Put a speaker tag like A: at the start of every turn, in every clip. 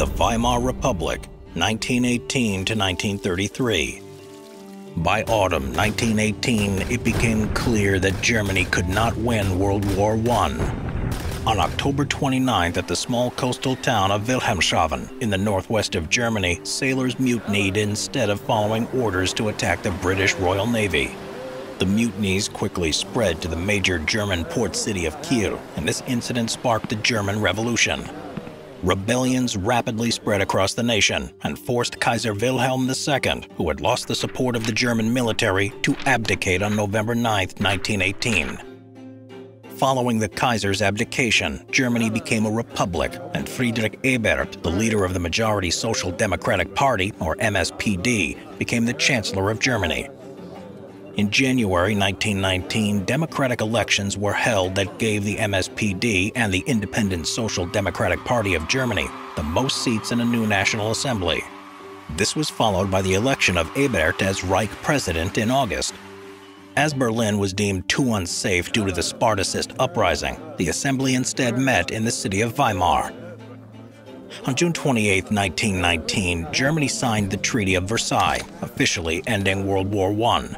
A: The Weimar Republic, 1918 to 1933. By autumn 1918, it became clear that Germany could not win World War I. On October 29th, at the small coastal town of Wilhelmshaven in the northwest of Germany, sailors mutinied instead of following orders to attack the British Royal Navy. The mutinies quickly spread to the major German port city of Kiel, and this incident sparked the German Revolution. Rebellions rapidly spread across the nation and forced Kaiser Wilhelm II, who had lost the support of the German military, to abdicate on November 9, 1918. Following the Kaiser's abdication, Germany became a republic, and Friedrich Ebert, the leader of the majority Social Democratic Party, or MSPD, became the Chancellor of Germany. In January 1919, democratic elections were held that gave the MSPD and the Independent Social Democratic Party of Germany the most seats in a new National Assembly. This was followed by the election of Ebert as Reich President in August. As Berlin was deemed too unsafe due to the Spartacist uprising, the Assembly instead met in the city of Weimar. On June 28, 1919, Germany signed the Treaty of Versailles, officially ending World War I.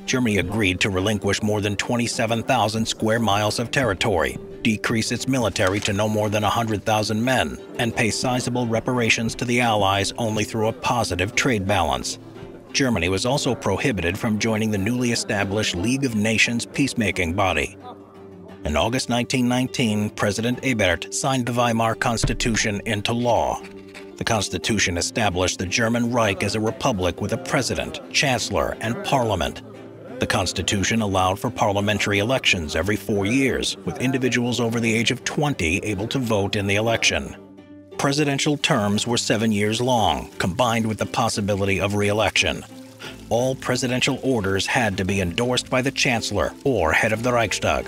A: Germany agreed to relinquish more than 27,000 square miles of territory, decrease its military to no more than 100,000 men, and pay sizable reparations to the Allies only through a positive trade balance. Germany was also prohibited from joining the newly established League of Nations peacemaking body. In August 1919, President Ebert signed the Weimar Constitution into law. The Constitution established the German Reich as a republic with a president, chancellor, and parliament. The Constitution allowed for parliamentary elections every 4 years, with individuals over the age of 20 able to vote in the election. Presidential terms were 7 years long, combined with the possibility of re-election. All presidential orders had to be endorsed by the chancellor or head of the Reichstag.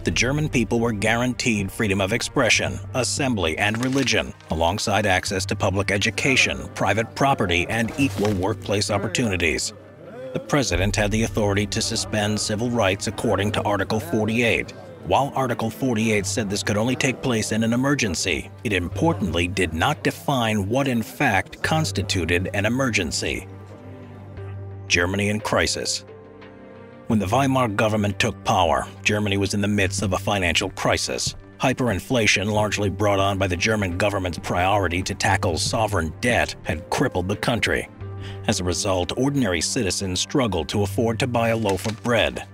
A: The German people were guaranteed freedom of expression, assembly, and religion, alongside access to public education, private property, and equal workplace opportunities. The president had the authority to suspend civil rights according to Article 48. While Article 48 said this could only take place in an emergency, it importantly did not define what in fact constituted an emergency. Germany in crisis. When the Weimar government took power, Germany was in the midst of a financial crisis. Hyperinflation, largely brought on by the German government's priority to tackle sovereign debt, had crippled the country. As a result, ordinary citizens struggled to afford to buy a loaf of bread.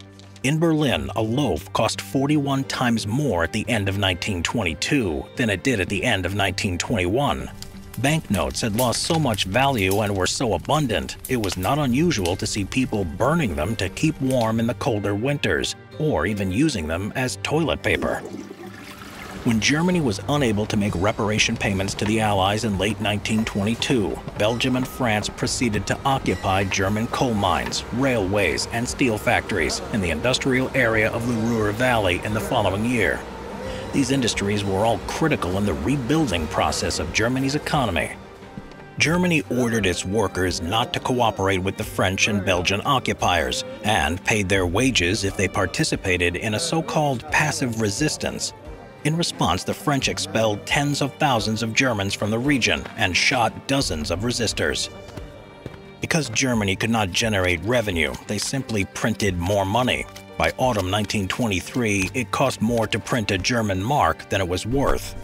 A: In Berlin, a loaf cost 41 times more at the end of 1922 than it did at the end of 1921. Banknotes had lost so much value and were so abundant, it was not unusual to see people burning them to keep warm in the colder winters, or even using them as toilet paper. When Germany was unable to make reparation payments to the Allies in late 1922, Belgium and France proceeded to occupy German coal mines, railways, and steel factories in the industrial area of the Ruhr Valley in the following year. These industries were all critical in the rebuilding process of Germany's economy. Germany ordered its workers not to cooperate with the French and Belgian occupiers, and paid their wages if they participated in a so-called passive resistance. In response, the French expelled tens of thousands of Germans from the region and shot dozens of resistors. Because Germany could not generate revenue, they simply printed more money. By autumn 1923, it cost more to print a German mark than it was worth.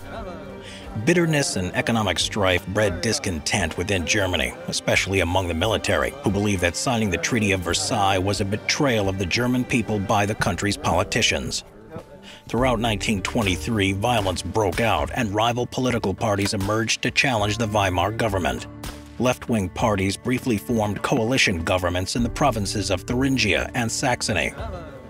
A: Bitterness and economic strife bred discontent within Germany, especially among the military, who believed that signing the Treaty of Versailles was a betrayal of the German people by the country's politicians. Throughout 1923, violence broke out and rival political parties emerged to challenge the Weimar government. Left-wing parties briefly formed coalition governments in the provinces of Thuringia and Saxony.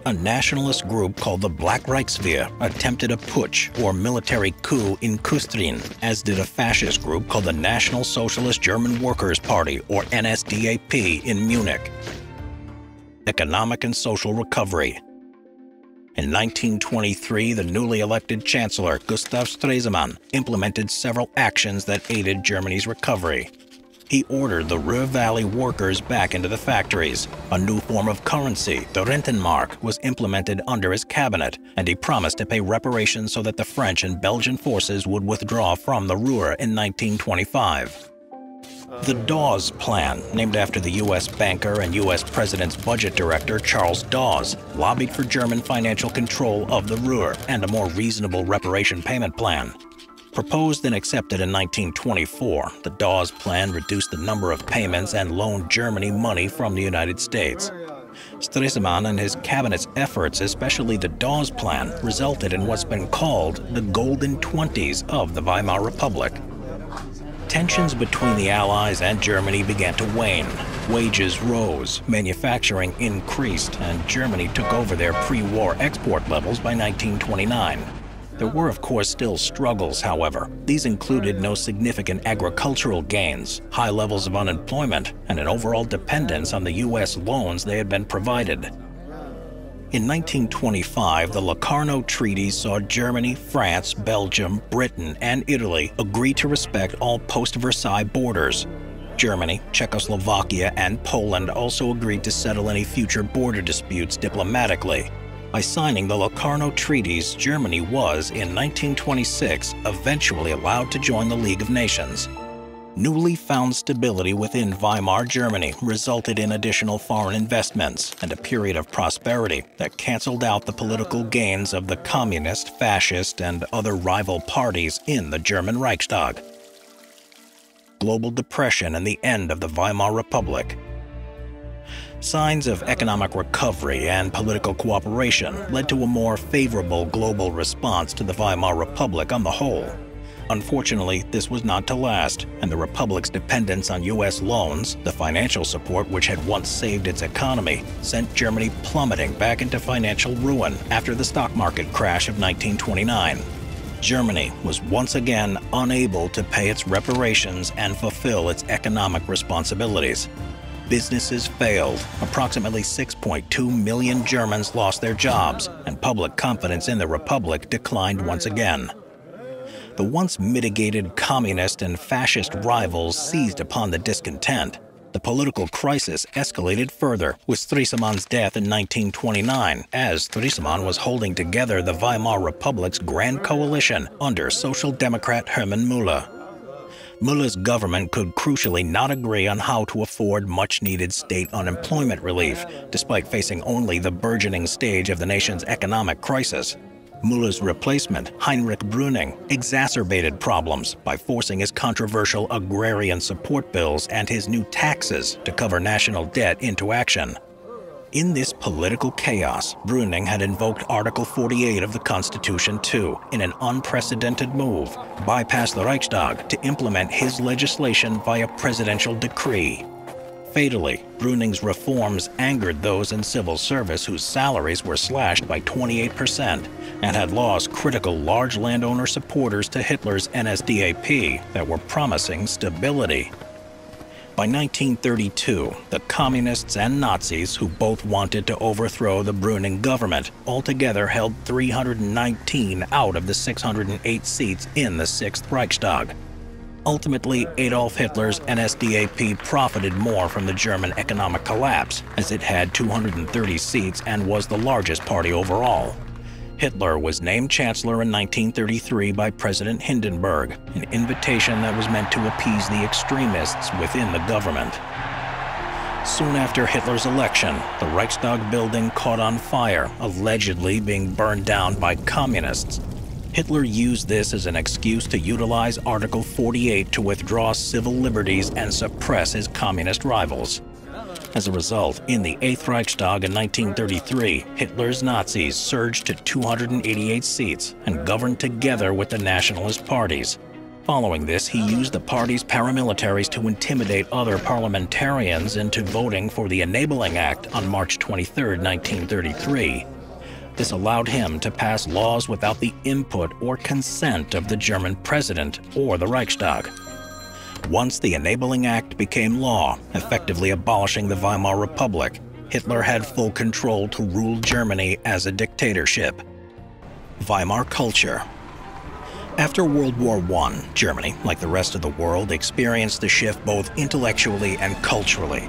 A: A nationalist group called the Black Reichswehr attempted a putsch or military coup in Küstrin, as did a fascist group called the National Socialist German Workers' Party, or NSDAP, in Munich. Economic and social recovery. In 1923, the newly elected Chancellor, Gustav Stresemann, implemented several actions that aided Germany's recovery. He ordered the Ruhr Valley workers back into the factories. A new form of currency, the Rentenmark, was implemented under his cabinet, and he promised to pay reparations so that the French and Belgian forces would withdraw from the Ruhr in 1925. The Dawes Plan, named after the U.S. banker and U.S. President's budget director Charles Dawes, lobbied for German financial control of the Ruhr and a more reasonable reparation payment plan. Proposed and accepted in 1924, the Dawes Plan reduced the number of payments and loaned Germany money from the United States. Stresemann and his cabinet's efforts, especially the Dawes Plan, resulted in what's been called the Golden Twenties of the Weimar Republic. Tensions between the Allies and Germany began to wane. Wages rose, manufacturing increased, and Germany took over their pre-war export levels by 1929. There were, of course, still struggles, however. These included no significant agricultural gains, high levels of unemployment, and an overall dependence on the U.S. loans they had been provided. In 1925, the Locarno Treaties saw Germany, France, Belgium, Britain, and Italy agree to respect all post-Versailles borders. Germany, Czechoslovakia, and Poland also agreed to settle any future border disputes diplomatically. By signing the Locarno Treaties, Germany was, in 1926, eventually allowed to join the League of Nations. Newly found stability within Weimar Germany resulted in additional foreign investments and a period of prosperity that canceled out the political gains of the communist, fascist, and other rival parties in the German Reichstag. Global depression and the end of the Weimar Republic. Signs of economic recovery and political cooperation led to a more favorable global response to the Weimar Republic on the whole. Unfortunately, this was not to last, and the Republic's dependence on U.S. loans, the financial support which had once saved its economy, sent Germany plummeting back into financial ruin after the stock market crash of 1929. Germany was once again unable to pay its reparations and fulfill its economic responsibilities. Businesses failed, approximately 6.2 million Germans lost their jobs, and public confidence in the Republic declined once again. The once mitigated communist and fascist rivals seized upon the discontent. The political crisis escalated further with Stresemann's death in 1929, as Stresemann was holding together the Weimar Republic's Grand Coalition under Social Democrat Hermann Müller. Müller's government could crucially not agree on how to afford much-needed state unemployment relief, despite facing only the burgeoning stage of the nation's economic crisis. Müller's replacement, Heinrich Brüning, exacerbated problems by forcing his controversial agrarian support bills and his new taxes to cover national debt into action. In this political chaos, Brüning had invoked Article 48 of the Constitution to, in an unprecedented move, bypass the Reichstag to implement his legislation via presidential decree. Fatally, Brüning's reforms angered those in civil service whose salaries were slashed by 28% and had lost critical large landowner supporters to Hitler's NSDAP that were promising stability. By 1932, the Communists and Nazis, who both wanted to overthrow the Brüning government, altogether held 319 out of the 608 seats in the 6th Reichstag. Ultimately, Adolf Hitler's NSDAP profited more from the German economic collapse, as it had 230 seats and was the largest party overall. Hitler was named Chancellor in 1933 by President Hindenburg, an invitation that was meant to appease the extremists within the government. Soon after Hitler's election, the Reichstag building caught on fire, allegedly being burned down by communists. Hitler used this as an excuse to utilize Article 48 to withdraw civil liberties and suppress his communist rivals. As a result, in the 8th Reichstag in 1933, Hitler's Nazis surged to 288 seats and governed together with the nationalist parties. Following this, he used the party's paramilitaries to intimidate other parliamentarians into voting for the Enabling Act on March 23, 1933. This allowed him to pass laws without the input or consent of the German president or the Reichstag. Once the Enabling Act became law, effectively abolishing the Weimar Republic, Hitler had full control to rule Germany as a dictatorship. Weimar Culture. After World War I, Germany, like the rest of the world, experienced the shift both intellectually and culturally.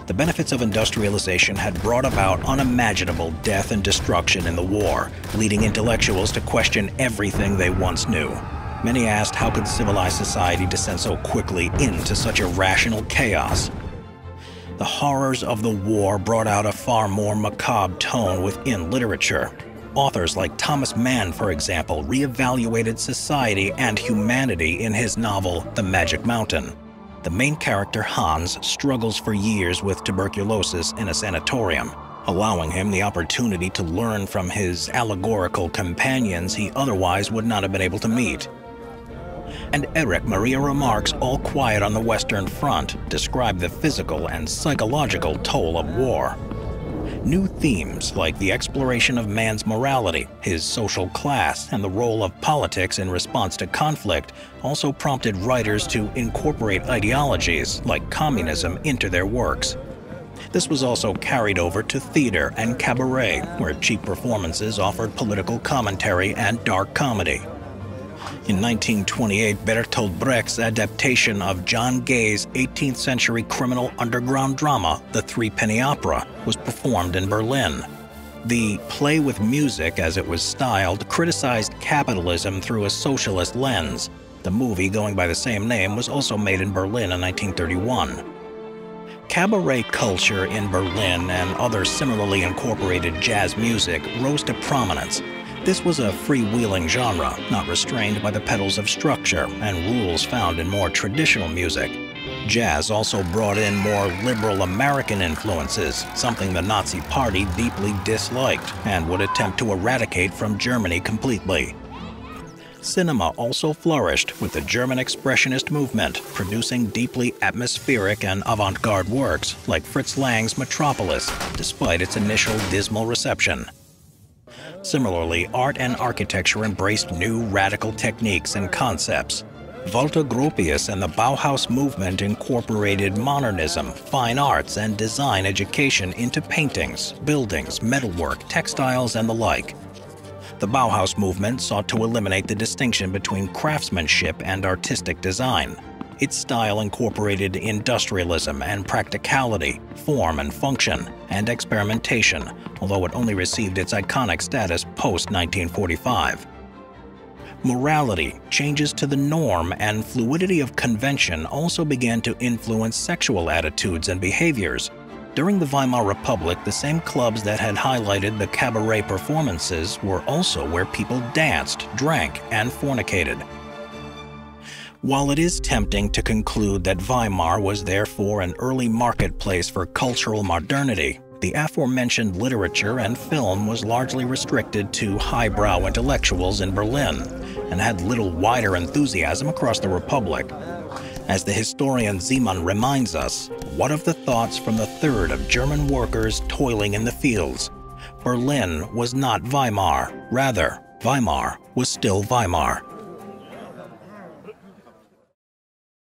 A: The benefits of industrialization had brought about unimaginable death and destruction in the war, leading intellectuals to question everything they once knew. Many asked how could civilized society descend so quickly into such irrational chaos. The horrors of the war brought out a far more macabre tone within literature. Authors like Thomas Mann, for example, reevaluated society and humanity in his novel The Magic Mountain. The main character, Hans, struggles for years with tuberculosis in a sanatorium, allowing him the opportunity to learn from his allegorical companions he otherwise would not have been able to meet. And Erich Maria Remarque's All Quiet on the Western Front describe the physical and psychological toll of war. New themes like the exploration of man's morality, his social class, and the role of politics in response to conflict also prompted writers to incorporate ideologies like communism into their works. This was also carried over to theater and cabaret, where cheap performances offered political commentary and dark comedy. In 1928, Bertolt Brecht's adaptation of John Gay's 18th century criminal underground drama, The Threepenny Opera, was performed in Berlin. The play with music, as it was styled, criticized capitalism through a socialist lens. The movie, going by the same name, was also made in Berlin in 1931. Cabaret culture in Berlin and other similarly incorporated jazz music rose to prominence. This was a freewheeling genre, not restrained by the pedals of structure and rules found in more traditional music. Jazz also brought in more liberal American influences, something the Nazi Party deeply disliked and would attempt to eradicate from Germany completely. Cinema also flourished with the German Expressionist movement, producing deeply atmospheric and avant-garde works like Fritz Lang's Metropolis, despite its initial dismal reception. Similarly, art and architecture embraced new radical techniques and concepts. Walter Gropius and the Bauhaus movement incorporated modernism, fine arts, and design education into paintings, buildings, metalwork, textiles, and the like. The Bauhaus movement sought to eliminate the distinction between craftsmanship and artistic design. Its style incorporated industrialism and practicality, form and function, and experimentation, although it only received its iconic status post-1945. Morality, changes to the norm, and fluidity of convention also began to influence sexual attitudes and behaviors. During the Weimar Republic, the same clubs that had highlighted the cabaret performances were also where people danced, drank, and fornicated. While it is tempting to conclude that Weimar was therefore an early marketplace for cultural modernity, the aforementioned literature and film was largely restricted to highbrow intellectuals in Berlin and had little wider enthusiasm across the Republic. As the historian Zeman reminds us, what of the thoughts from the third of German workers toiling in the fields? Berlin was not Weimar. Rather, Weimar was still Weimar.